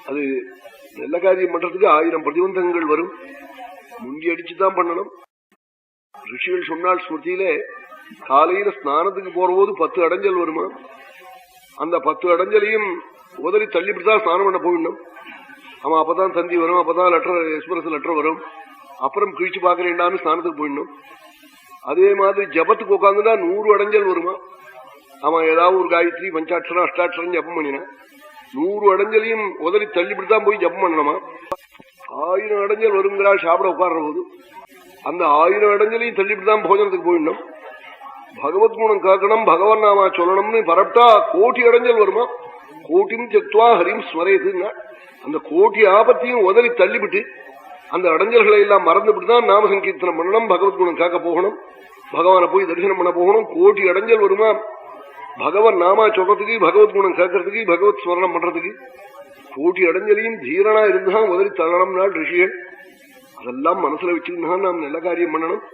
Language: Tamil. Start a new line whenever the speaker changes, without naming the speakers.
அது நல்ல காரியம் பண்றதுக்கு 1000 பிரதிபந்தங்கள் வரும். முந்தி அடிச்சுதான் பண்ணணும். ரிஷிகள் சொன்னால் ஸ்மிருதியில காலையில ஸ்நானத்துக்கு போற போது 10 அடைஞ்சல் வருமா, அந்த 10 அடைஞ்சலையும் உதறி தள்ளிவிட்டுதான் ஸ்நானம் பண்ண போயிடணும். அவன் அப்பதான் தந்தி வரும், அப்பதான் லெட்டர் எக்ஸ்பிரஸ் லெட்டர் வரும், அப்புறம் கிழிச்சு பாக்கறேன்டான்னு ஸ்நானத்துக்கு போயிடணும். அதே மாதிரி ஜபத்துக்கு உட்காந்துனா 100 அடைஞ்சல் வருமா. அவன் ஏதாவது ஒரு காயத்ரி பஞ்சாட்சரம் அஷ்டாட்சரம் ஜபம் பண்ணினா 100 அடைஞ்சலையும் உதறி தள்ளிவிட்டுதான் போய் ஜபம் பண்ணணுமா. 1000 அடைஞ்சல் வருங்கிறாள் சாப்பிட உட்கார்ற போது. அந்த 1000 அடைஞ்சலையும் தள்ளிவிட்டுதான் போஜனத்துக்கு போயிடணும். பகவத் குணம் காக்கணும், பகவன் நாமா சொல்லணும்னு பரப்டா 1,000,000 அடைஞ்சல் வருமா. கோட்டியும் செக்துவா ஹரிம் ஸ்மரேதுன்னா அந்த 1,000,000 ஆபத்தையும் உதறி தள்ளிவிட்டு அந்த அடைஞ்சல்களை எல்லாம் மறந்துவிட்டுதான் நாம சங்கீர்த்தனம் பண்ணணும், பகவத் குணம் காக்க போகணும், பகவானை போய் தரிசனம் பண்ண போகணும். 1,000,000 அடைஞ்சல் வருமா பகவன் நாமா சொல்றதுக்கு, பகவத் குணம் கேட்கறதுக்கு, பகவத் ஸ்மரணம் பண்றதுக்கு. 1,000,000 அடைஞ்சலையும் தீரனா இருந்தா உதறி தள்ளணும் நாள் ரிஷிகள். அதெல்லாம் மனசுல வச்சுருந்தா நாம் நல்ல காரியம் பண்ணணும்.